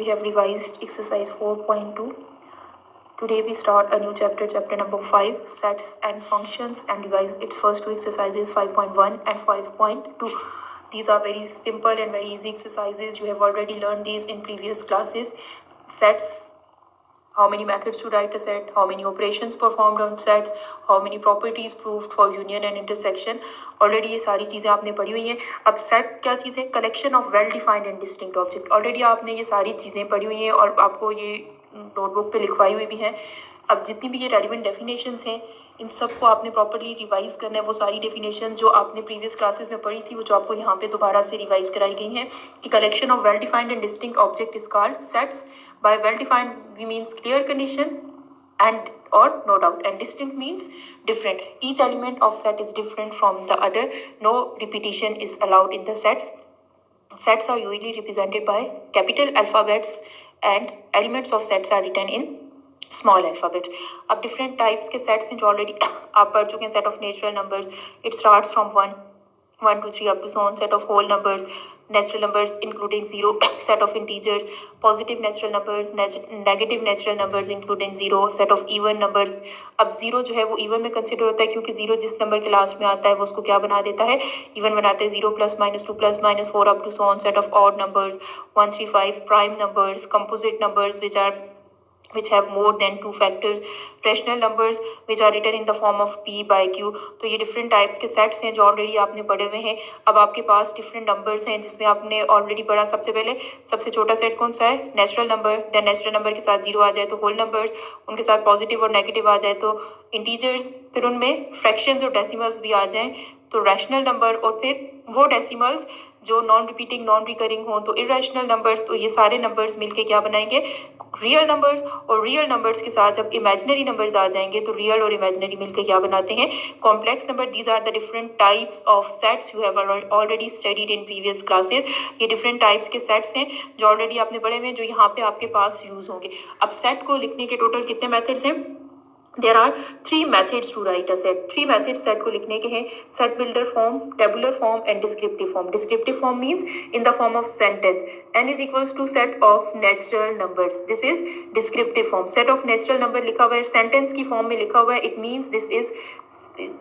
We have revised exercise 4.2. Today we start a new chapter, chapter number 5, sets and functions, and revise its first two exercises 5.1 and 5.2. These are very simple and very easy exercises. You have already learned these in previous classes. Sets, how many methods to write a set, how many operations performed on sets, how many properties proved for union and intersection. Already ये सारी चीज़ें आपने पढ़ी हुई हैं. अब set क्या चीज़ है? Collection of well defined and distinct object. Already आपने ये सारी चीज़ें पढ़ी हुई हैं और आपको ये नोटबुक पे लिखवाई हुई भी हैं. अब जितनी भी ये रेलिवेंट डेफिनेशंस हैं इन सबको आपने प्रॉपर्ली रिवाइज करना है. वो सारी डेफिनेशन जो आपने प्रीवियस क्लासेस में पढ़ी थी वो जो आपको यहाँ पे दोबारा से रिवाइज कराई गई हैं कि collection of well defined and distinct object is called sets. By well defined we means clear condition and or no doubt, and distinct means different. Each element of set is different from the other. No repetition is allowed in the sets. Sets are usually represented by capital alphabets and elements of sets are written in small alphabets. अब different types के sets हैं जो already आप पढ़ चुके हैं. set of natural numbers, it starts from 1 to 3 up to so on. Set of whole numbers, natural numbers including 0. Set of integers, positive natural numbers, negative natural numbers including 0. Set of even numbers. अब 0 जो है वो even में consider होता है क्योंकि 0 जिस number के लास्ट में आता है वो उसको क्या बना देता है? even बनाते हैं. 0 plus minus 2 plus minus 4 up to so on. Set of odd numbers, 1 3 5. Prime numbers, composite numbers which have more than 2 factors. Rational numbers which are written in the form of p by q. तो ये different types के sets हैं जो already आपने पढ़े हुए हैं. अब आपके पास डिफरेंट नंबर्स हैं जिसमें आपने ऑलरेडी पढ़ा. सबसे पहले सबसे छोटा सेट कौन सा है? Natural number. Then natural number के साथ 0 आ जाए तो होल नंबर्स, उनके साथ पॉजिटिव और नेगेटिव आ जाए तो इंटीजर्स, फिर उनमें फ्रैक्शंस और डेसिमल्स भी आ जाएं तो रैशनल नंबर, और फिर वो डेसिमल्स जो नॉन रिपीटिंग नॉन रिकरिंग हो तो इरेशनल नंबर्स. तो ये सारे नंबर्स मिलके क्या बनाएंगे? Real numbers. और रियल नंबर्स के साथ जब इमेजिनरी नंबर्स आ जाएंगे तो रियल और इमेजिनरी मिलके क्या बनाते हैं? Complex number. These are the different types of sets you have already studied in previous classes. ये डिफरेंट टाइप्स के सेट्स हैं जो ऑलरेडी आपने पढ़े हुए हैं जो यहाँ पे आपके पास यूज होंगे. अब सेट को लिखने के टोटल कितने मेथड्स हैं? There are 3 methods to write a set. 3 methods set को लिखने के हैं. Set builder form, tabular form and descriptive form. Descriptive form means in the form of sentence. N is equals to set of natural numbers. This is descriptive form. Set of natural number लिखा हुआ है, sentence की form में लिखा हुआ है. It means this is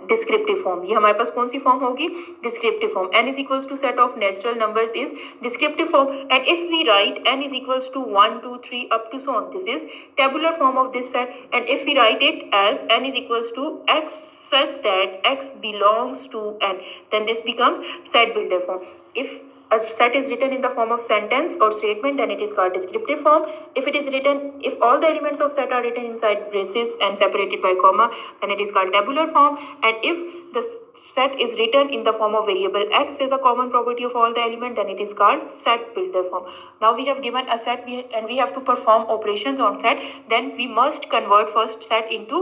descriptive form. ये हमारे पास कौन सी form होगी? Descriptive form. N is equals to set of natural numbers is descriptive form. And if we write N is equals to 1 2 3 up to so on, this is tabular form of this set. And if we write it as N is equals to X such that X belongs to N, then this becomes set builder form. If a set is written in the form of sentence or statement, then it is called descriptive form. If it is written, if all the elements of set are written inside braces and separated by comma, then it is called tabular form. And if the set is written in the form of variable x is a common property of all the elements, then it is called set builder form. Now we have given a set and we have to perform operations on set. Then we must convert first set into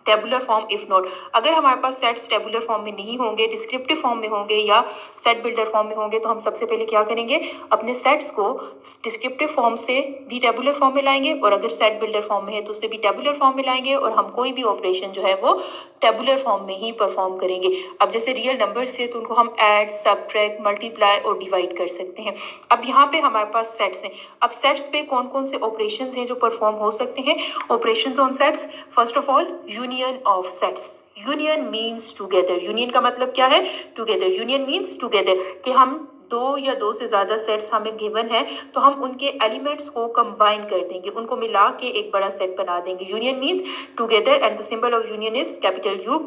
tabular form. If not, अगर हमारे पास sets tabular form में नहीं होंगे, descriptive form में होंगे या set builder form में होंगे तो हम सबसे पहले क्या करेंगे? अपने सेट्स को डिस्क्रिप्टिव फॉर्म से भी टेबुलर फॉर्म में लाएंगे और अगर सेट बिल्डर फॉर्म में है तो उससे भी टेबुलर फॉर्म में लाएंगे और हम कोई भी ऑपरेशन जो है वो टेबुलर फॉर्म में ही परफॉर्म करेंगे. अब जैसे रियल नंबर्स से तो उनको हम ऐड, सब्ट्रैक्ट, मल्टीप्लाई और डिवाइड कर सकते हैं. अब यहाँ पे हमारे पास सेट्स हैं. अब सेट्स पे कौन कौन से ऑपरेशंस हैं जो परफॉर्म हो सकते हैं? Operations on sets. First of all union of sets. Union means together. Union का मतलब क्या है? टुगेदर. यूनियन मीन्स टुगेदर कि हम दो या दो से ज़्यादा सेट्स हमें गिवन है तो हम उनके एलिमेंट्स को कंबाइन कर देंगे, उनको मिला के एक बड़ा सेट बना देंगे. Union means together and the symbol of union is capital you.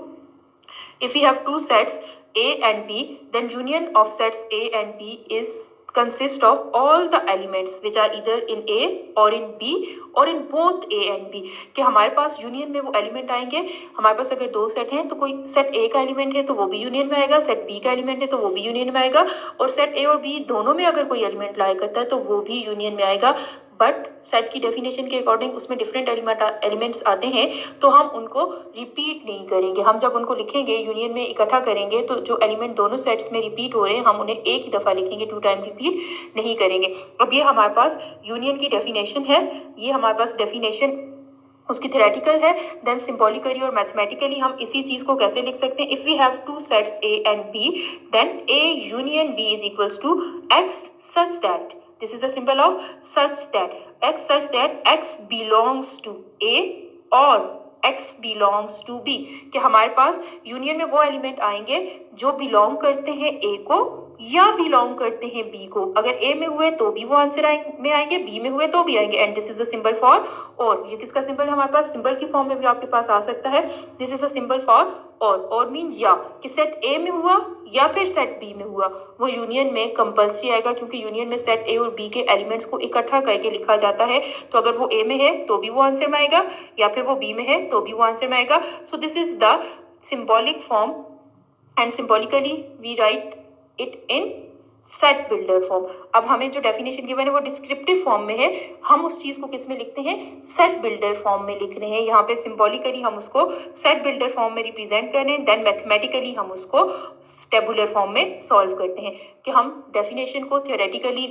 If we have two sets A and B, then union of sets A and B is consist of all the elements which are either in A or in B or in both A and B. कि हमारे पास union में वो element आएंगे. हमारे पास अगर दो set हैं तो कोई सेट A का एलिमेंट है तो वो भी यूनियन में आएगा, सेट B का एलिमेंट है तो वो भी यूनियन में आएगा, और सेट A और B दोनों में अगर कोई एलिमेंट लाया करता है तो वो भी यूनियन में आएगा. बट सेट की डेफिनेशन के अकॉर्डिंग उसमें डिफरेंट एलिमेंट्स आते हैं तो हम उनको रिपीट नहीं करेंगे. हम जब उनको लिखेंगे यूनियन में इकट्ठा करेंगे तो जो एलिमेंट दोनों सेट्स में रिपीट हो रहे हैं हम उन्हें एक ही दफ़ा लिखेंगे, 2 टाइम रिपीट नहीं करेंगे. अब ये हमारे पास यूनियन की डेफिनेशन है. ये हमारे पास डेफिनेशन उसकी थ्योरेटिकल है. देन सिंबॉलिकली और मैथमेटिकली हम इसी चीज़ को कैसे लिख सकते हैं? If we have two sets A and B, then A union B is equals to X such that this is the symbol of such that x belongs to a और x बिलोंग्स टू b, कि हमारे पास union में वो element आएंगे जो belong करते हैं a को या बिलोंग करते हैं b को। अगर a में हुए तो भी वो आंसर में आएंगे, b में हुए तो भी आएंगे। And this is the symbol for और। ये किसका सिंबल है हमारे पास? सिंबल की फॉर्म में भी आपके पास आ सकता है। This is a symbol for और मीन या, कि सेट a में हुआ या फिर सेट b में हुआ, वो यूनियन में कंपल्सरी आएगा, क्योंकि यूनियन में सेट a और b के एलिमेंट्स को इकट्ठा करके लिखा जाता है। तो अगर वो a में है तो भी वो आंसर में आएगा, या फिर वो b में है तो भी वो आंसर में आएगा। So this is the symbolic form and symbolically we write it in set builder form. अब हमें जो डेफिनेशन गिवन है वो डिस्क्रिप्टिव फॉर्म में है, हम उस चीज को किस में लिखते हैं? सेट बिल्डर फॉर्म में लिख रहे हैं। यहाँ पे सिंबॉलिकली हम उसको सेट बिल्डर फॉर्म में रिप्रेजेंट कर रहे हैं, देन मैथमेटिकली हम उसको टेबुलर फॉर्म में सॉल्व करते हैं, कि हम डेफिनेशन को थियोरेटिकली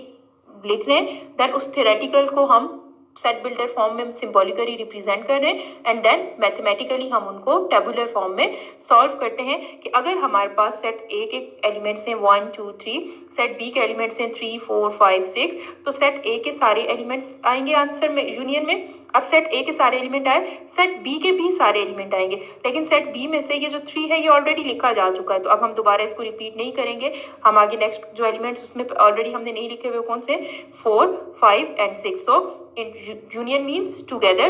लिख रहे हैं, देन उस थियोरेटिकल को हम सेट बिल्डर फॉर्म में सिंबॉलिकली रिप्रेजेंट कर रहे हैं, एंड देन मैथमेटिकली हम उनको टेबुलर फॉर्म में सॉल्व करते हैं, कि अगर हमारे पास सेट ए के एलिमेंट्स हैं 1 2 3, सेट बी के एलिमेंट्स हैं 3 4 5 6, तो सेट ए के सारे एलिमेंट्स आएंगे आंसर में यूनियन में। अब सेट ए के सारे एलिमेंट आए, सेट बी के भी सारे एलिमेंट आएंगे, लेकिन सेट बी में से ये जो 3 है ये ऑलरेडी लिखा जा चुका है, तो अब हम दोबारा इसको रिपीट नहीं करेंगे। हम आगे नेक्स्ट जो एलिमेंट्स उसमें ऑलरेडी हमने नहीं लिखे हुए कौन से? 4 5 and 6। So union means together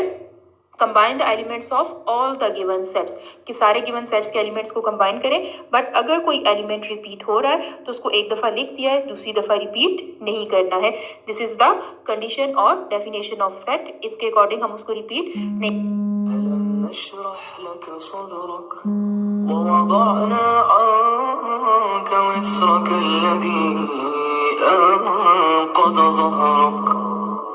combine the elements of all the given sets, कि सारे गिवन सेट्स के एलिमेंट्स को कंबाइन करें। बट अगर कोई एलिमेंट रिपीट हो रहा है तो उसको एक दफ़ा लिख दिया है, दूसरी दफ़ा रिपीट नहीं करना है। दिस इज द कंडीशन और डेफिनेशन ऑफ सेट। इसके अकॉर्डिंग हम उसको रिपीट नहीं।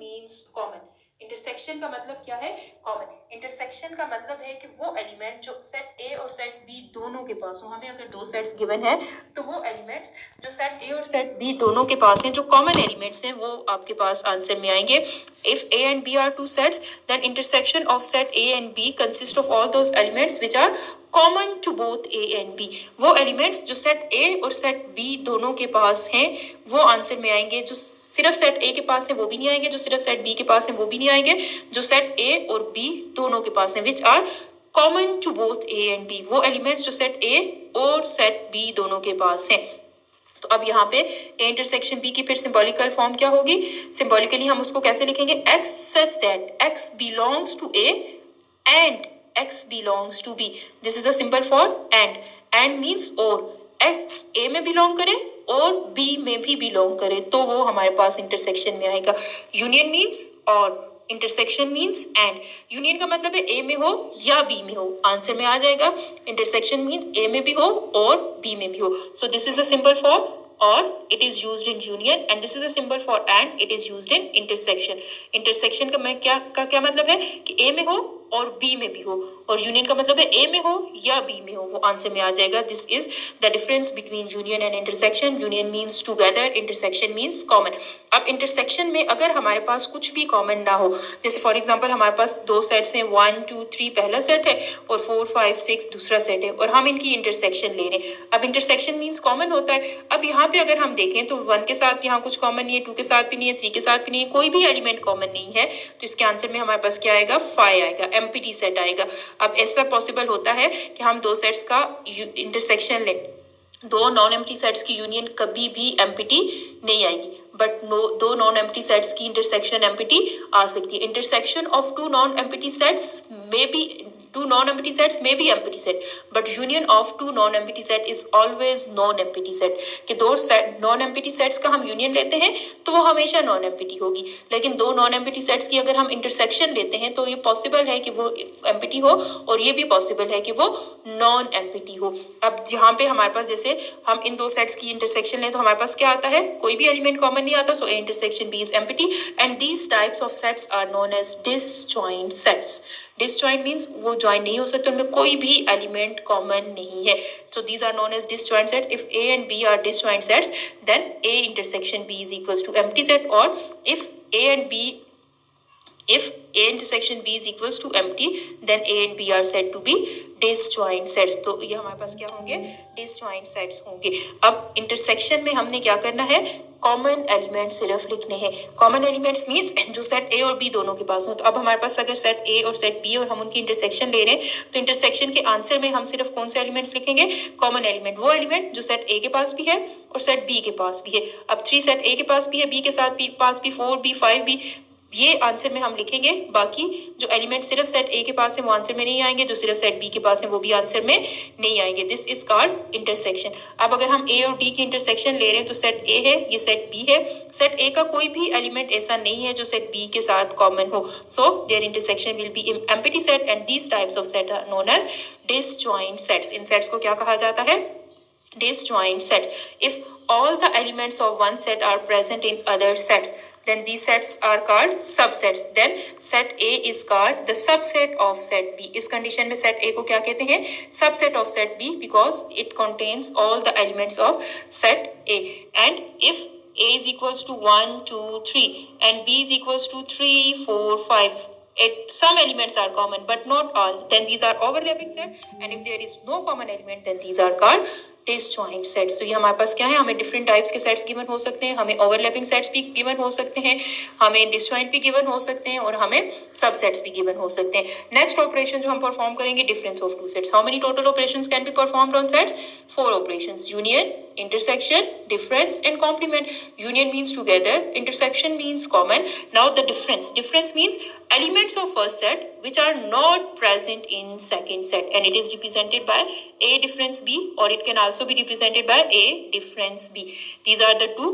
Means common. इंटरसेक्शन का मतलब क्या है? कॉमन। इंटरसेक्शन का मतलब है कि वो एलिमेंट जो सेट ए और सेट बी दोनों के पास हो, हमें अगर दो सेट्स गिवन है तो वो एलिमेंट्स जो सेट ए और सेट बी दोनों के पास हैं, जो कॉमन एलिमेंट्स हैं, वो आपके पास आंसर में आएंगे। If A and B are two sets then intersection of set A and B consist of all those elements which are common to both A and B. वो एलिमेंट्स जो set A और set B दोनों के पास हैं वो answer में आएंगे। जो सिर्फ सेट ए के पास है वो भी नहीं आएंगे, जो सिर्फ सेट बी के पास है वो भी नहीं आएंगे, जो सेट ए और बी दोनों के पास है which are common to both A and B. वो एलिमेंट्स जो सेट ए और सेट बी दोनों के पास हैं। तो अब यहाँ पे ए इंटरसेक्शन बी की फिर सिंबॉलिकल फॉर्म क्या होगी? सिंबॉलिकली हम उसको कैसे लिखेंगे? X such that X belongs to A and X belongs to B. This is a symbol for and. And means और। एक्स ए में बिलोंग करे और बी में भी बिलोंग करे तो वो हमारे पास इंटरसेक्शन में आएगा। यूनियन मीन्स और, इंटरसेक्शन मीन्स एंड। यूनियन का मतलब है ए में हो या बी में हो, आंसर में आ जाएगा। इंटरसेक्शन मीन्स ए में भी हो और बी में भी हो। सो this is a symbol for or it is used in union and this is a symbol for and it is used in intersection. intersection का क्या मतलब है कि a में हो और b में भी हो, और यूनियन का मतलब है a में हो या b में हो, वो आंसर में आ जाएगा। This is the difference between union and intersection. Union means together, intersection means common. अब इंटरसेक्शन में अगर हमारे पास कुछ भी कॉमन ना हो, जैसे फॉर एग्जाम्पल हमारे पास दो सेट्स हैं 1 2 3 पहला सेट है और 4 5 6 दूसरा सेट है, और हम इनकी इंटरसेक्शन ले रहे हैं। अब इंटरसेक्शन मीन्स कॉमन होता है। अब यहाँ पे अगर हम देखें तो 1 के साथ यहाँ कुछ कॉमन नहीं है, 2 के साथ भी नहीं है, 3 के साथ भी नहीं है, कोई भी एलिमेंट कॉमन नहीं है, तो इसके आंसर में हमारे पास क्या आएगा? 5 आएगा, एम्प्टी सेट आएगा। अब ऐसा पॉसिबल होता है कि हम दो सेट्स का इंटरसेक्शन लें, दो नॉन एम्प्टी सेट्स की यूनियन कभी भी एम्प्टी नहीं आएगी, बट दो नॉन एम्प्टी सेट्स की इंटरसेक्शन एम्प्टी आ सकती है। Intersection of two non empty sets may be empty set, but union of two non-empty set is always non-empty set। कि दो नॉन एम्प्टी सेट्स का हम यूनियन लेते हैं तो वो हमेशा नॉन एम्प्टी होगी, लेकिन दो नॉन एम्प्टी सेट्स की अगर हम इंटरसेक्शन लेते हैं तो ये पॉसिबल है कि वो एम्प्टी हो और ये भी पॉसिबल है कि वो नॉन एम्प्टी हो। अब यहाँ पे हमारे पास जैसे हम इन दो सेट्स की इंटरसेक्शन लें तो हमारे पास क्या आता है? कोई भी एलिमेंट कॉमन नहीं आता, so A intersection B is empty and these types of sets are known as disjoint sets. Disjoint means वो ज्वाइन नहीं हो सकते, उनमें कोई भी एलिमेंट कॉमन नहीं है. So these are known as disjoint set. If A and B are disjoint sets, then A intersection B is equals to empty set. Or if A and B, if A intersection B is equals to empty, then A and B are said to be disjoint sets. तो ये हमारे पास क्या होंगे, disjoint sets होंगे. अब intersection में हमने क्या करना है, कॉमन एलिमेंट सिर्फ लिखने हैं. कॉमन एलिमेंट्स मीन्स जो सेट ए और बी दोनों के पास हो. तो अब हमारे पास अगर सेट ए और सेट बी और हम उनकी इंटरसेक्शन ले रहे हैं, तो इंटरसेक्शन के आंसर में हम सिर्फ कौन से एलिमेंट्स लिखेंगे, कॉमन एलिमेंट. वो एलिमेंट जो सेट ए के पास भी है और सेट बी के पास भी है. अब 3 सेट ए के पास भी है, बी के साथ भी पास भी 4 बी 5 बी, ये आंसर में हम लिखेंगे. बाकी जो एलिमेंट सिर्फ सेट ए के पास है वो आंसर में नहीं आएंगे, जो सिर्फ सेट बी के पास है वो भी आंसर में नहीं आएंगे. This is called intersection. अब अगर हम ए और डी की इंटरसेक्शन ले रहे हैं, तो सेट ए है, ये सेट बी है. सेट ए का कोई भी एलिमेंट ऐसा नहीं है जो सेट बी के साथ कॉमन हो. So there intersection will be empty set, and these types of set are known as disjoint sets. इन सेट्स को क्या कहा जाता है, disjoint sets. If all the elements of one set are present in other sets, then these sets are called subsets. Then set A is called the subset of set B. इस condition में set A को क्या कहते हैं, subset of set B, because it contains all the elements of set A. And if A is equals to 1 2 3 and B is equals to 3 4 5, some elements are common but not all, then these are overlapping set. And if there is no common element, then these are called disjoint sets. तो ये हमारे पास क्या है, हमें different types के sets given हो सकते हैं, हमें ओवरलैपिंग सेट्स भी गिवन हो सकते हैं, हमें डिसजॉइंट भी गिवन हो सकते हैं, और हमें सबसेट्स भी गिवन हो सकते हैं. नेक्स्ट ऑपरेशन जो हम परफॉर्म करेंगे, difference of two sets. How many total operations can be performed on sets, 4 operations. Union, intersection, difference and complement. Union means together, intersection means common. Now the difference means elements of first set which are not present in second set, and it is represented by A difference B, or it can also be represented by A difference B. These are the two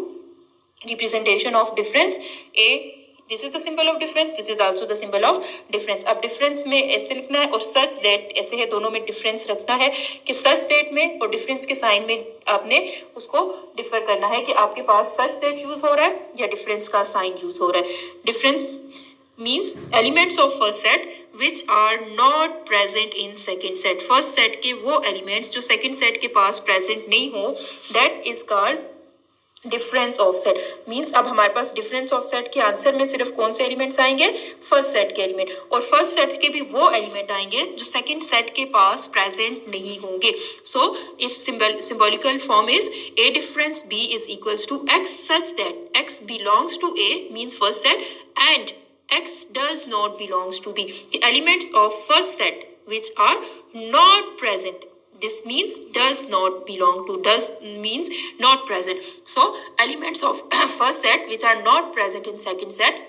representation of difference. This is the symbol of difference, this is also the symbol of difference. अब difference में ऐसे लिखना है और such that ऐसे है, दोनों में difference रखना है कि such that में और difference के sign में आपने उसको differ करना है कि आपके पास such that use हो रहा है या difference का sign use हो रहा है. Difference means elements of first set which are not present in second set. First set के वो elements जो second set के पास present नहीं हो, that is called difference of set. Means अब हमारे पास डिफरेंस ऑफ सेट के आंसर में सिर्फ कौन से एलिमेंट्स आएंगे, फर्स्ट सेट के एलिमेंट, और फर्स्ट सेट के भी वो एलिमेंट आएंगे जो सेकंड सेट के पास प्रेजेंट नहीं होंगे. So its symbolical form is A difference B is equals to X such that X belongs to A means first set and X does not belongs to B. The elements of first set which are not present, this means does not belong to, does means not present. So elements of first set which are not present in second set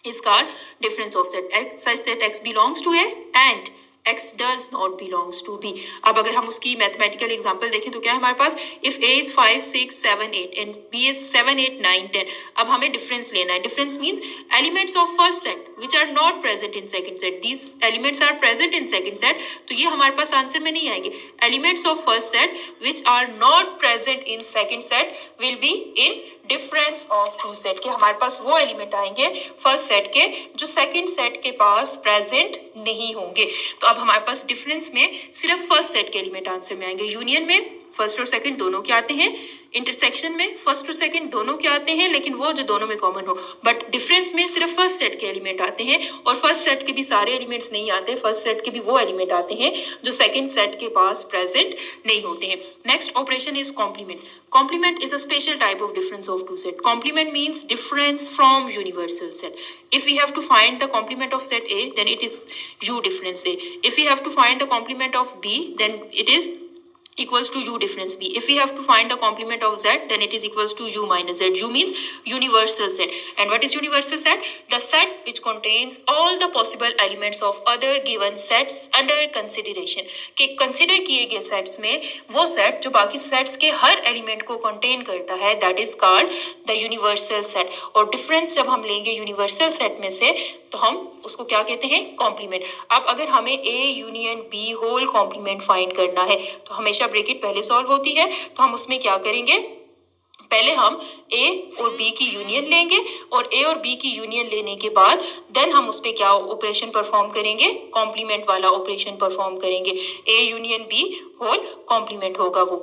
is called difference of set, x such that x belongs to A and x does not belongs to B. अब अगर हम उसकी mathematical example देखें तो क्या है हमारे पास, if A is 5 6 7 8 and B is 7 8 9 10. अब हमें डिफरेंस लेना है. Difference means elements of first set which are not present in second set. These elements are present in second set, तो ये हमारे पास आंसर में नहीं आएंगे. Elements of first set which are not present in second set will be in difference of two set के हमारे पास वो element आएंगे फर्स्ट सेट के जो सेकंड सेट के पास प्रेजेंट नहीं होंगे. तो अब हमारे पास डिफरेंस में सिर्फ फर्स्ट सेट के एलिमेंट आंसर में आएंगे. यूनियन में फर्स्ट और सेकंड दोनों के आते हैं, इंटरसेक्शन में फर्स्ट और सेकंड दोनों के आते हैं, लेकिन वो जो दोनों में कॉमन हो. बट डिफरेंस में सिर्फ फर्स्ट सेट के एलिमेंट आते हैं, और फर्स्ट सेट के भी सारे एलिमेंट्स नहीं आते, फर्स्ट सेट के भी वो एलिमेंट आते हैं जो सेकंड सेट के पास प्रेजेंट नहीं होते हैं. Next operation is complement. Complement is a special type of difference of two set. Complement means difference from universal set. If we have to find the complement of set A, then it is U difference A. If we have to find the complement of B, then it is equals to U difference B. If we have to find the complement of Z, then it is equals to U minus Z. U means universal set. And what is universal set? The set which contains all the possible elements of other given sets under consideration. कि consider किए गए sets में वो set जो बाकी sets के हर element को contain करता है, that is called the universal set. और difference जब हम लेंगे universal set में से, तो हम उसको क्या कहते हैं, कॉम्प्लीमेंट. अब अगर हमें A union B whole complement find करना है, तो हमेशा ब्रैकेट पहले सॉल्व होती है, तो हम उसमें क्या करेंगे, पहले हम ए और बी की यूनियन लेंगे और ए और बी की यूनियन लेने के बाद देन हम उस पर क्या ऑपरेशन परफॉर्म करेंगे, कॉम्प्लीमेंट वाला ऑपरेशन परफॉर्म करेंगे। A union B whole complement होगा वो।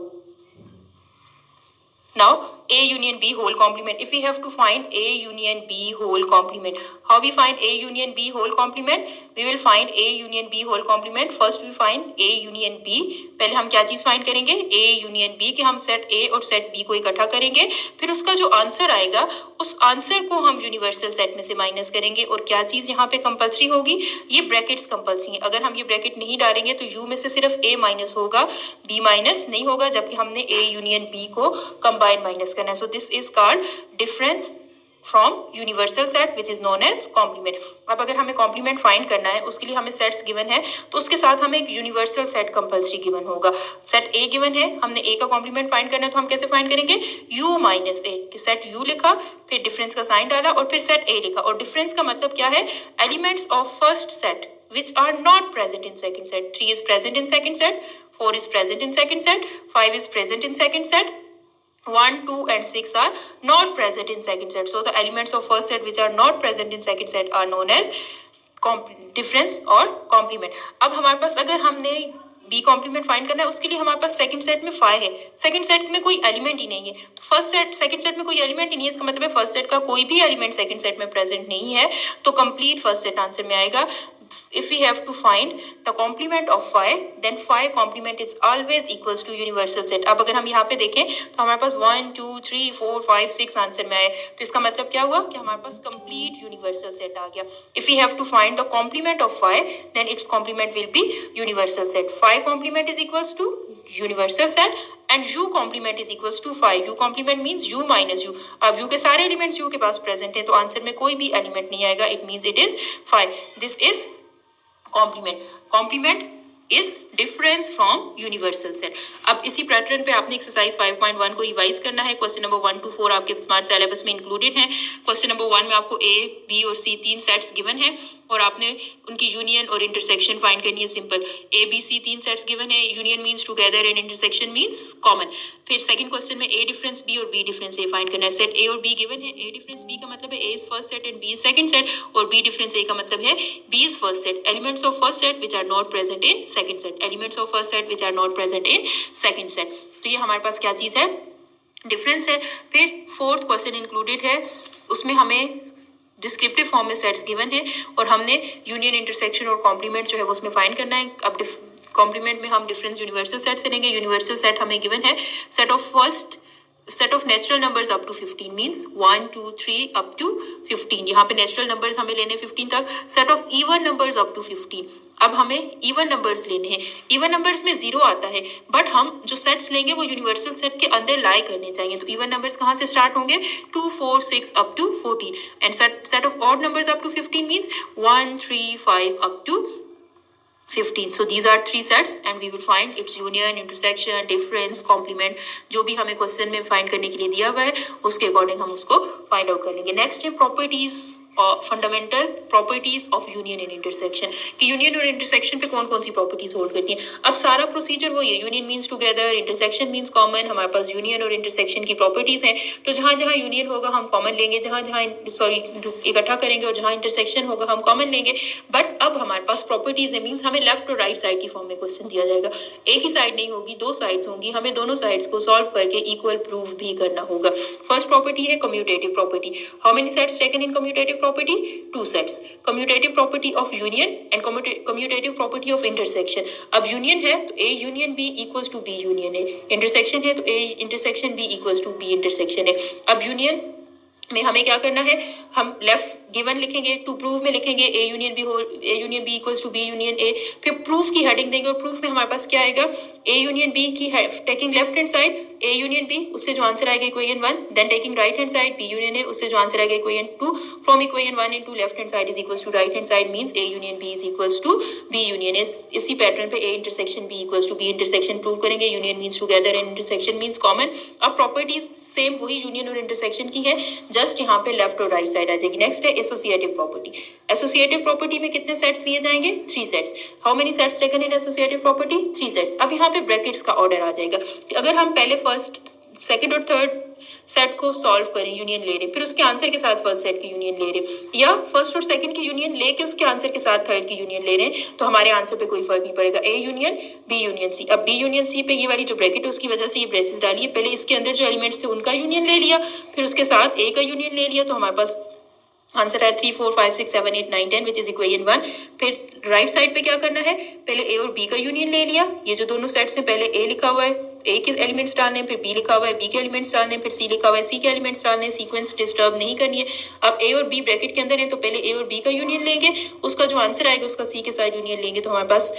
Now A union B whole complement. If we have to find A union B whole complement, how we find A union B whole complement? We will find A union B whole complement. First we find A union B. पहले हम क्या चीज find करेंगे, A union B कि हम set A और set B को इकट्ठा करेंगे, फिर उसका जो आंसर आएगा उस आंसर को हम यूनिवर्सल सेट में से माइनस करेंगे। और क्या चीज यहाँ पे कंपल्सरी होगी, ये ब्रैकेट्स कंपल्सरी है। अगर हम ये ब्रैकेट नहीं डालेंगे तो U में से सिर्फ A माइनस होगा, B माइनस नहीं होगा, जबकि हमने A यूनियन B को कंबाइन माइनस करना है। So this is called difference from universal set which is known as complement. अब अगर हमें कॉम्प्लीमेंट फाइंड करना है, उसके लिए हमें सेट्स गिवन है तो उसके साथ हमें एक यूनिवर्सल सेट कंपल्सरी गिवन होगा। सेट ए गिवन है, हमने ए का कॉम्प्लीमेंट फाइंड करना है, तो हम कैसे फाइंड करेंगे, यू माइनस ए कि सेट यू लिखा, फिर डिफरेंस का साइन डाला और फिर सेट ए लिखा। और डिफरेंस का मतलब क्या है, elements of first set which are not present in second set. 3 is present in second set, 4 is present in second set, 5 is present in second set, 1, 2 and 6 are not present in second set. So the elements of first set which are not present in second set are known as difference और complement. अब हमारे पास अगर हमने B complement find करना है, उसके लिए हमारे पास सेकंड सेट में 5 है, सेकंड सेट में कोई एलिमेंट ही नहीं है, तो फर्स्ट सेट सेकंड सेट में कोई एलिमेंट ही नहीं है, इसका मतलब है फर्स्ट सेट का कोई भी एलिमेंट सेकंड सेट में प्रेजेंट नहीं है, तो कंप्लीट फर्स्ट सेट आंसर में आएगा। If we have to find the complement of 5, then 5 complement is always equals to universal set. अब अगर हम यहाँ पे देखें तो हमारे पास 1, 2, 3, 4, 5, 6 आंसर में आए, तो इसका मतलब क्या हुआ कि हमारे पास complete universal set आ गया। If we have to find the complement of 5, then its complement will be universal set. 5 complement is equals to universal set and U complement is equals to 5. U complement means U minus U. अब U के सारे elements U के पास present है, तो answer में कोई भी element नहीं आएगा, it means it is 5. This is complement. Complement is difference from universal set. अब इसी पैटर्न पे आपने एक्सरसाइज 5.1 को रिवाइज करना है। क्वेश्चन नंबर 1 to 4 आपके स्मार्ट सिलेबस में इंक्लूडेड है। क्वेश्चन नंबर 1 में आपको ए, बी और सी 3 सेट्स गिवन है और आपने उनकी यूनियन और इंटरसेक्शन फाइंड करनी है। Simple, A B C 3 sets given है, union means together and intersection means common. फिर सेकंड क्वेश्चन में ए डिफरेंस बी और बी डिफरेंस ए फाइंड करना है। सेट ए और बी गिवन है, ए डिफरेंस बी का मतलब है A is first set and B is second set, और बी डिफरेंस ए का मतलब है B is first set. Elements of first set which are not present in second set, elements of first set which are not present in second set. तो ये हमारे पास क्या चीज है, डिफरेंस है। फिर फोर्थ क्वेश्चन इंक्लूडेड है, उसमें हमें डिस्क्रिप्टिव फॉर्म में सेट्स गिवन है और हमने यूनियन, इंटरसेक्शन और कॉम्प्लीमेंट जो है वो उसमें फाइंड करना है। अब कॉम्प्लीमेंट में हम डिफरेंस यूनिवर्सल सेट से लेंगे। यूनिवर्सल सेट हमें गिवन है set of first set of natural numbers up to 15 means 1, 2, 3 up to 15। यहाँ पे नेचुरल नंबर्स हमें लेने 15 तक। Set of even numbers up to 15, अब हमें इवन नंबर्स लेने हैं। इवन नंबर्स में 0 आता है, बट हम जो सेट्स लेंगे वो यूनिवर्सल सेट के अंदर लाई करने चाहिए। तो इवन नंबर्स कहाँ से स्टार्ट होंगे, 2, 4, 6 up to 14। And set of odd numbers up to 15 means 1, 3, 5 up to 15. So these are 3 sets and we will find its union, intersection, difference, complement, जो भी हमें क्वेश्चन में फाइंड करने के लिए दिया हुआ है उसके अकॉर्डिंग हम उसको फाइंड आउट कर लेंगे। नेक्स्ट है प्रॉपर्टीज और fundamental properties of union and intersection, कि यूनियन और इंटरसेक्शन पे कौन कौन सी प्रॉपर्टीज होल्ड करती हैं। अब सारा प्रोसीजर वही है, union means together, intersection means common. हमारे पास यूनियन और इंटरसेक्शन की प्रॉपर्टीज हैं, तो जहाँ जहाँ यूनियन होगा हम कॉमन लेंगे, जहाँ जहाँ इकट्ठा करेंगे, और जहाँ इंटरसेक्शन होगा हम कॉमन लेंगे। बट अब हमारे पास प्रॉपर्टीज है, मीन्स हमें लेफ्ट और राइट साइड की फॉर्म में क्वेश्चन दिया जाएगा। एक ही साइड नहीं होगी, 2 साइड्स होंगी, हमें दोनों साइड्स को सॉल्व करके इक्वल प्रूफ भी करना होगा। फर्स्ट प्रॉपर्टी है commutative property. How many sets taken in commutative property, 2 sets. Commutative property of union and commutative property of intersection. अब यूनियन है तो A union B equals to B union है, intersection है तो A intersection B equals to B intersection है। अब union में हमें क्या करना है, हम लेफ्ट गिवन लिखेंगे, टू प्रूफ में लिखेंगे A union B equals to B union A, फिर प्रूफ की हेडिंग देंगे और प्रूफ में हमारे पास क्या आएगा, A यूनियन B की taking left hand side A union B, उससे जो आंसर आएगा equation 1, then taking right hand side B union A, उससे जो आंसर आएगा equation 2, from equation 1 into left hand side is equals to right hand side, means A union B is equals to B union A। इसी pattern पे A intersection B equals to B intersection prove करेंगे। Union means together and intersection means common. अब properties same वही union और intersection की है, just यहाँ पे लेफ्ट और राइट साइड आ जाएगी। नेक्स्ट है एसोसिएटिव प्रॉपर्टी। एसोसिएटिव प्रॉपर्टी में कितने सेट्स लिए जाएंगे, 3 sets. How many sets taken in associative property, 3 sets. अब यहाँ पे ब्रैकेट्स का ऑर्डर आ जाएगा कि अगर हम पहले फर्स्ट सेकंड और थर्ड सेट को सॉल्व करें, यूनियन ले रहे हैं, फिर उसके आंसर के साथ फर्स्ट सेट की यूनियन ले रहे हैं, या फर्स्ट और सेकंड की यूनियन लेके उसके आंसर के साथ थर्ड की यूनियन ले रहे हैं, तो हमारे आंसर पे कोई फर्क नहीं पड़ेगा। A union B union C. अब बी यूनियन सी पे ये वाली जो ब्रैकेट है उसकी वजह से ये ब्रेसेस डाली है, पहले इसके अंदर जो एलिमेंट्स थे उनका यूनियन ले लिया, फिर उसके साथ ए का यूनियन ले लिया, तो हमारे पास आंसर है 3 4 5 6 7 8 9 10 विच इज इक्वेशन 1। फिर राइट साइड पे क्या करना है, पहले ए और बी का यूनियन ले लिया, ये जो दोनों सेट्स हैं पहले ए लिखा हुआ है, ए के एलिमेंट्स डालने हैं, फिर बी लिखा हुआ है, बी के एलिमेंट्स डालने हैं, फिर सी लिखा हुआ है, सी के एलिमेंट्स डालने हैं, सीक्वेंस डिस्टर्ब नहीं करनी है। अब ए और बी ब्रैकेट के अंदर है तो पहले ए और बी का यूनियन लेंगे, उसका जो आंसर आएगा उसका सी के साथ यूनियन लेंगे, तो हमारे पास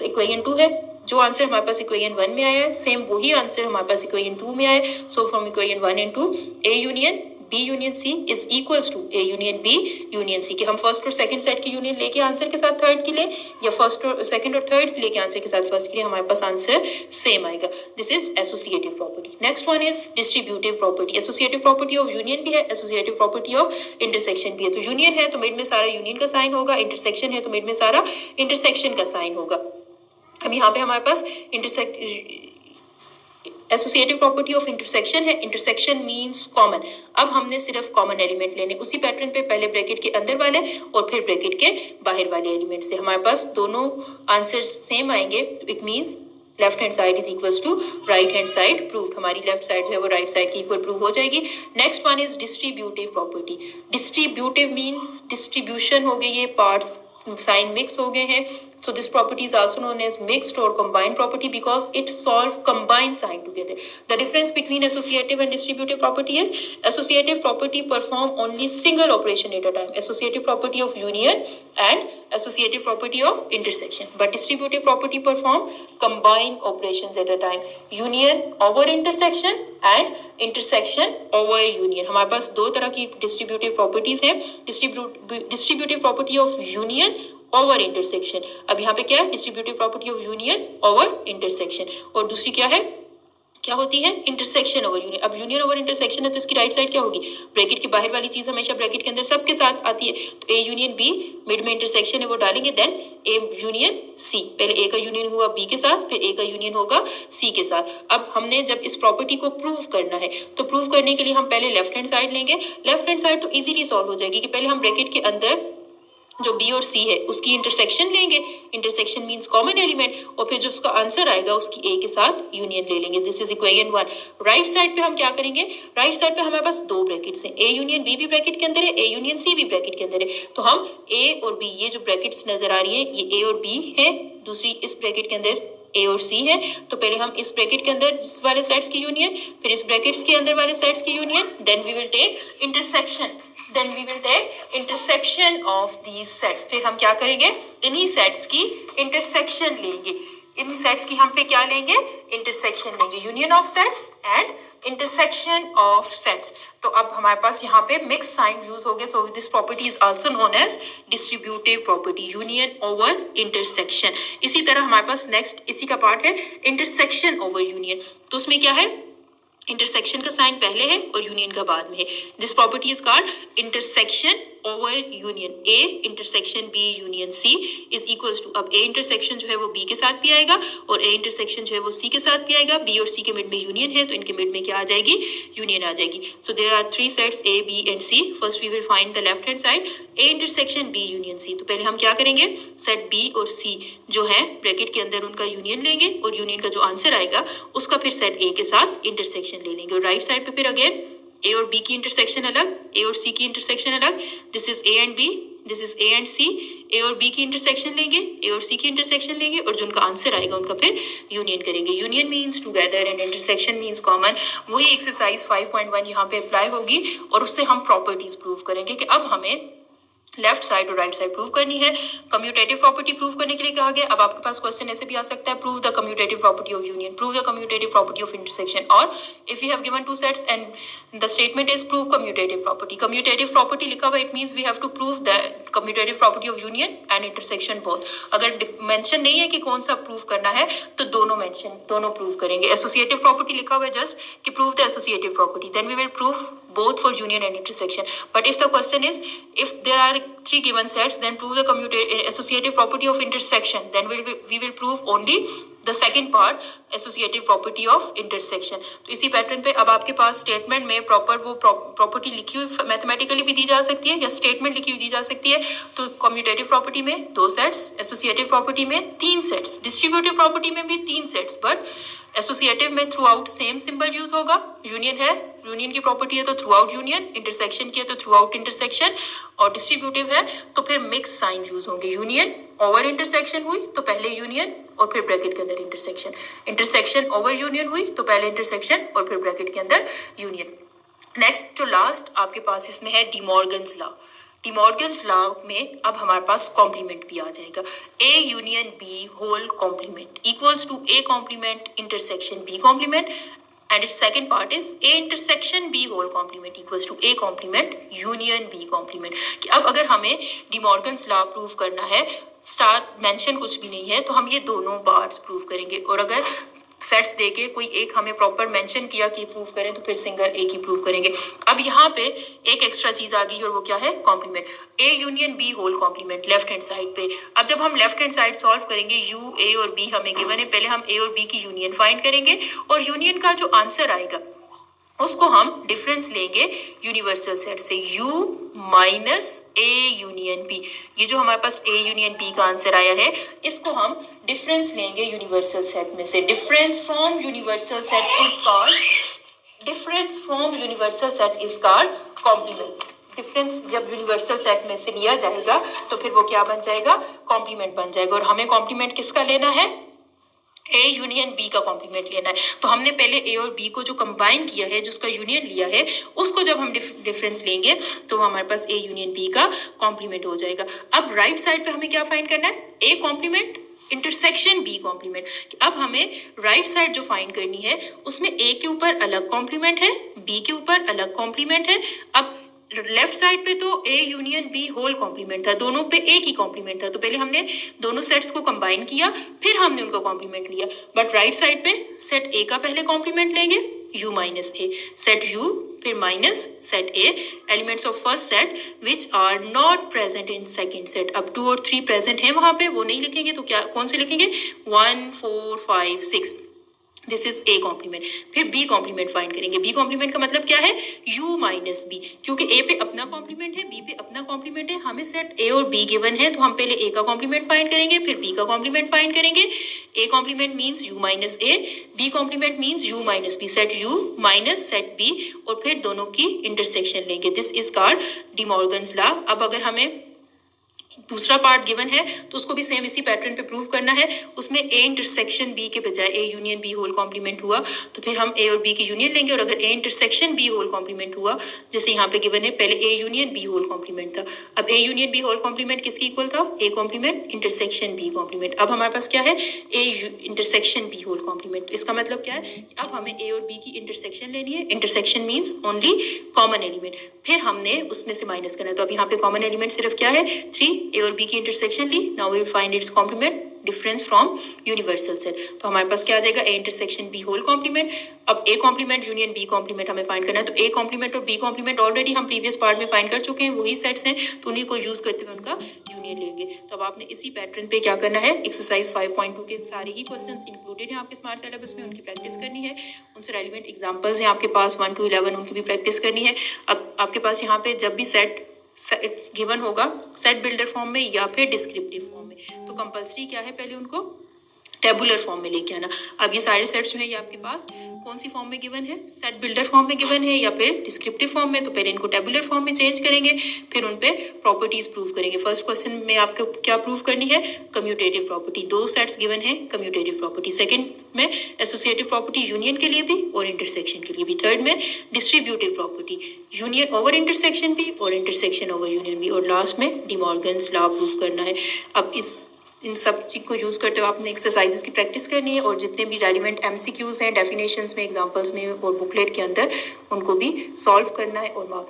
इक्वेशन 2 है। जो आंसर हमारे पास इक्वेशन 1 में आया है सेम वही आंसर हमारे पास इक्वेशन 2 में आया है। So from equation 1 and 2 A union B union C is equals to A union B union C, कि हम फर्स्ट और सेकंड सेट की यूनियन लेके आंसर के साथ थर्ड की ले, या फर्स्ट और सेकंड और थर्ड की लेके आंसर के साथ फर्स्ट के लिए, हमारे पास आंसर सेम आएगा। This is associative property. Next one is distributive property. Associative property of union भी है, एसोसिएटिव प्रॉपर्टी ऑफ इंटरसेक्शन भी है। तो यूनियन है तो मिड में सारा यूनियन का साइन होगा, इंटरसेक्शन है तो मिड में सारा इंटरसेक्शन का साइन होगा। अब यहाँ पे हमारे पास एसोसिएटिव प्रॉपर्टी ऑफ इंटरसेक्शन है, इंटरसेक्शन मींस कॉमन। अब हमने सिर्फ कॉमन एलिमेंट लेने, उसी पैटर्न पे पहले ब्रैकेट के अंदर वाले और फिर ब्रैकेट के बाहर वाले एलिमेंट से हमारे पास दोनों आंसर सेम आएंगे। It means left hand side is equals to right hand side proved, हमारी लेफ्ट साइड जो है वो राइट साइड की इक्वल प्रूव हो जाएगी। Next one is distributive property. Distributive means distribution हो गई है, पार्ट्स साइन मिक्स हो गए हैं। So this property is also known as mixed or combined property because it solve combined sign together. The difference between associative and distributive property is associative property perform only single operation at a time. Associative property of union and associative property of intersection. But distributive property perform combined operations at a time. Union over intersection and intersection over union. हमारे पास दो तरह की distributive properties हैं. Distributive property of union over intersection. अब यहाँ पे क्या है, distributive property of union over intersection, और दूसरी क्या है, क्या होती है, इंटरसेक्शन ओवर यूनियन। अब यूनियन ओवर इंटरसेक्शन है तो इसकी राइट साइड क्या होगी, ब्रैकेट के बाहर वाली चीज हमेशा ब्रैकेट के अंदर सबके साथ आती है, तो ए यूनियन बी, मिड में इंटरसेक्शन है वो डालेंगे, देन ए यूनियन सी। पहले ए का यूनियन हुआ बी के साथ, फिर ए का यूनियन होगा सी के साथ। अब हमने जब इस प्रॉपर्टी को प्रूव करना है तो प्रूव करने के लिए हम पहले लेफ्ट हैंड साइड लेंगे। लेफ्ट हैंड साइड तो इजीली सॉल्व हो जाएगी कि पहले हम ब्रैकेट के अंदर जो बी और सी है उसकी इंटरसेक्शन लेंगे, इंटरसेक्शन मींस कॉमन एलिमेंट, और फिर जो उसका आंसर आएगा उसकी ए के साथ यूनियन ले लेंगे। This is equation 1। Right side पे हम क्या करेंगे, राइट साइड पे हमारे पास दो ब्रैकेट्स हैं, ए यूनियन बी भी ब्रैकेट के अंदर है, ए यूनियन सी भी ब्रैकेट के अंदर है, तो हम ए और बी, ये जो ब्रैकेट्स नजर आ रही है ये ए और बी है, दूसरी इस ब्रैकेट के अंदर ए और सी है, तो पहले हम इस ब्रैकेट के अंदर वाले सेट्स की यूनियन, फिर इस ब्रैकेट्स के अंदर वाले सेट्स की union, then we will take intersection, then we will take intersection of these sets. फिर हम क्या करेंगे, इन्हीं सेट्स की इंटरसेक्शन लेंगे, इन सेट्स की हम पे क्या लेंगे, इंटरसेक्शन लेंगे, union of sets and intersection of sets. तो अब हमारे पास यहाँ पे मिक्स साइन यूज हो गए, so this property is also known as distributive property, union over intersection. इसी तरह हमारे पास नेक्स्ट इसी का पार्ट है इंटरसेक्शन ओवर यूनियन। तो उसमें क्या है, इंटरसेक्शन का साइन पहले है और यूनियन का बाद में है। This property is called intersection over union. A intersection B union C is equals to, अब ए इंटरसेक्शन जो है वो बी के साथ भी आएगा और ए इंटरसेक्शन जो है वो सी के साथ भी आएगा। बी और सी के मिड में यूनियन है तो इनके मिड में क्या आ जाएगी, यूनियन आ जाएगी। So there are three sets A B and C. First we will find the left hand side, A intersection B union C. तो पहले हम क्या करेंगे, सेट बी और सी जो है ब्रैकेट के अंदर उनका यूनियन लेंगे और यूनियन का जो आंसर आएगा उसका फिर सेट ए के साथ इंटरसेक्शन ले लेंगे। और राइट साइड पे फिर अगेन ए और बी की इंटरसेक्शन अलग, ए और सी की इंटरसेक्शन अलग, this is A and B, this is A and C. A और बी की इंटरसेक्शन लेंगे, ए और सी की इंटरसेक्शन लेंगे और जो उनका आंसर आएगा उनका फिर यूनियन करेंगे। Union means together and intersection means common. वही एक्सरसाइज 5.1 यहाँ पे अप्लाई होगी और उससे हम प्रॉपर्टीज प्रूव करेंगे कि अब हमें लेफ्ट साइड और राइट साइड प्रूव करनी है। कम्यूटेटिव प्रॉपर्टी प्रूव करने के लिए कहा गया। अब आपके पास क्वेश्चन ऐसे भी आ सकता है, prove the commutative property of union, prove the commutative property of intersection, और if you have given two sets and the statement is prove commutative property. Commutative property लिखा हुआ, it means we have to prove the commutative property of union and intersection both. अगर mention नहीं है कि कौन सा prove करना है तो दोनों प्रूव करेंगे। एसोसिएटिव प्रॉपर्टी लिखा हुआ है जस्ट कि prove the associative property, then we will prove both for union and intersection. But if the question is, if there are three given sets, then prove the associative property of intersection, then we will prove only the second part associative property of intersection. तो इसी pattern पे अब आपके पास statement में proper वो property लिखी हुई mathematically भी दी जा सकती है या स्टेटमेंट लिखी हुई दी जा सकती है। तो कम्यूटेटिव प्रॉपर्टी में 2 सेट्स, एसोसिएटिव प्रॉपर्टी में 3 सेट्स, डिस्ट्रीब्यूटिव प्रॉपर्टी में भी 3 सेट्स, बट एसोसिएटिव में through out same symbol use होगा। यूनियन है, यूनियन की प्रॉपर्टी है तो थ्रू आउट यूनियन, इंटरसेक्शन की है तो थ्रू आउट इंटरसेक्शन, और डिस्ट्रीब्यूटिव है तो फिर मिक्स साइन यूज होंगे। यूनियन ओवर इंटरसेक्शन हुई तो पहले यूनियन और फिर ब्रैकेट के अंदर इंटरसेक्शन, इंटरसेक्शन ओवर यूनियन हुई तो पहले इंटरसेक्शन और फिर ब्रैकेट के अंदर यूनियन। नेक्स्ट जो लास्ट आपके पास इसमें है डिमॉर्गन्स लॉ। डिमॉर्गन्स लॉ में अब हमारे पास कॉम्प्लीमेंट भी आ जाएगा। A union B whole complement equals to A complement intersection B complement, and its second part is A intersection B whole complement equals to A complement union B complement। कि अब अगर हमें डिमॉर्गन्स लॉ प्रूव करना है, star mention कुछ भी नहीं है, तो हम ये दोनों पार्ट्स प्रूव करेंगे, और अगर सेट्स देके कोई एक हमें प्रॉपर मेंशन किया कि प्रूव करें तो फिर सिंगल एक ही प्रूव करेंगे। अब यहाँ पे एक एक्स्ट्रा चीज आ गई और वो क्या है, complement. A union B whole complement left hand side पे। अब जब हम लेफ्ट हैंड साइड सॉल्व करेंगे, यू ए और बी हमें गिवन है, पहले हम ए और बी की यूनियन फाइंड करेंगे और यूनियन का जो आंसर आएगा उसको हम डिफरेंस लेंगे यूनिवर्सल सेट से, u minus A union B. ये जो हमारे पास ए यूनियन बी का आंसर आया है, इसको हम डिफरेंस लेंगे यूनिवर्सल सेट में से। Difference from universal set is called, difference from universal set is called complement. Difference जब यूनिवर्सल सेट में से लिया जाएगा तो फिर वो क्या बन जाएगा, कॉम्प्लीमेंट बन जाएगा। और हमें कॉम्प्लीमेंट किसका लेना है, ए यूनियन बी का कॉम्प्लीमेंट लेना है। तो हमने पहले ए और बी को जो कंबाइन किया है, जो उसका यूनियन लिया है, उसको जब हम डिफरेंस लेंगे तो हमारे पास ए यूनियन बी का कॉम्प्लीमेंट हो जाएगा। अब राइट साइड पे हमें क्या फाइंड करना है, A complement intersection B complement. अब हमें राइट साइड जो फाइंड करनी है उसमें ए के ऊपर अलग कॉम्प्लीमेंट है, बी के ऊपर अलग कॉम्प्लीमेंट है। अब लेफ्ट साइड पे तो A union B whole complement था, दोनों पे एक ही कॉम्प्लीमेंट था, तो पहले हमने दोनों सेट्स को कंबाइन किया फिर हमने उनका कॉम्प्लीमेंट लिया। बट राइट साइड पे सेट ए का पहले कॉम्प्लीमेंट लेंगे, u minus A, set u फिर minus set A, elements of first set which are not present in second set. अब 2 और 3 प्रेजेंट है वहां पे, वो नहीं लिखेंगे तो क्या कौन से लिखेंगे, 1 4 5 6, दिस इज ए कॉम्प्लीमेंट। फिर बी कॉम्प्लीमेंट फाइंड करेंगे। बी कॉम्प्लीमेंट का मतलब क्या है, u माइनस बी, क्योंकि ए पे अपना कॉम्प्लीमेंट है, बी पे अपना कॉम्प्लीमेंट है, हमें सेट ए और बी गिवन है, तो हम पहले ए का कॉम्प्लीमेंट फाइंड करेंगे फिर बी का कॉम्प्लीमेंट फाइंड करेंगे। A complement means u minus A, B complement means u minus B, set u minus set B, और फिर दोनों की इंटरसेक्शन लेंगे। This is called De Morgan's law. अब अगर हमें दूसरा पार्ट गिवन है तो उसको भी सेम इसी पैटर्न पे प्रूव करना है। उसमें ए इंटरसेक्शन बी के बजाय A union B whole complement हुआ तो फिर हम ए और बी की यूनियन लेंगे, और अगर A intersection B whole complement हुआ, जैसे यहाँ पे गिवन है पहले A union B whole complement था, अब A union B whole complement किसकी इक्वल था, A complement intersection B complement. अब हमारे पास क्या है, A intersection B whole complement. इसका मतलब क्या है, अब हमें ए और बी की इंटरसेक्शन लेनी है। Intersection means only common element, फिर हमने उसमें से माइनस करना है। तो अब यहाँ पे कॉमन एलिमेंट सिर्फ क्या है, 3, ए और बी की इंटरसेक्शन ली, now we find its complement difference from universal set. तो हमारे पास क्या आ जाएगा, A intersection B whole complement. अब A complement union B complement हमें फाइंड करना है, तो ए कॉम्प्लीमेंट और बी कॉम्प्लीमेंट ऑलरेडी हम प्रीवियस पार्ट में फाइंड कर चुके हैं, वही सेट्स हैं, तो उन्हीं को यूज करते हुए उनका यूनियन लेंगे। तो अब आपने इसी पैटर्न पे क्या करना है, एक्सरसाइज 5.2 के सारे ही क्वेश्चंस इंक्लूडेड हैं आपके स्मार्ट सिलेबस में, उनकी प्रैक्टिस करनी है। उनसे रेलिवेंट एग्जांपल्स हैं आपके पास 1 to 11, उनकी भी प्रैक्टिस करनी है। अब आपके पास यहाँ पे जब भी सेट गिवन होगा सेट बिल्डर फॉर्म में या फिर डिस्क्रिप्टिव फॉर्म में, तो कंपल्सरी क्या है, पहले उनको टेबुलर फॉर्म में लेके आना। अब ये सारे सेट्स जो है ये आपके पास कौन सी फॉर्म में गिवन है, सेट बिल्डर फॉर्म में गिवन है या फिर डिस्क्रिप्टिव फॉर्म में, तो पहले इनको टेबुलर फॉर्म में चेंज करेंगे फिर उन पे प्रॉपर्टीज प्रूव करेंगे। फर्स्ट क्वेश्चन में आपको क्या प्रूव करनी है, कम्यूटेटिव प्रॉपर्टी, 2 सेट्स गिवन है कम्यूटेटिव प्रॉपर्टी। सेकंड में एसोसिएटिव प्रॉपर्टी यूनियन के लिए भी और इंटरसेक्शन के लिए भी। थर्ड में distributive property, union over intersection भी और इंटरसेक्शन ओवर यूनियन भी, और लास्ट में डिमॉर्गन्स लॉ प्रूव करना है। अब इन सब चीज़ को यूज़ करते हुए आपने एक्सरसाइजेस की प्रैक्टिस करनी है, और जितने भी रेलिवेंट MCQs हैं डेफिनेशंस में, एग्जांपल्स में और बुकलेट के अंदर, उनको भी सॉल्व करना है और मार्क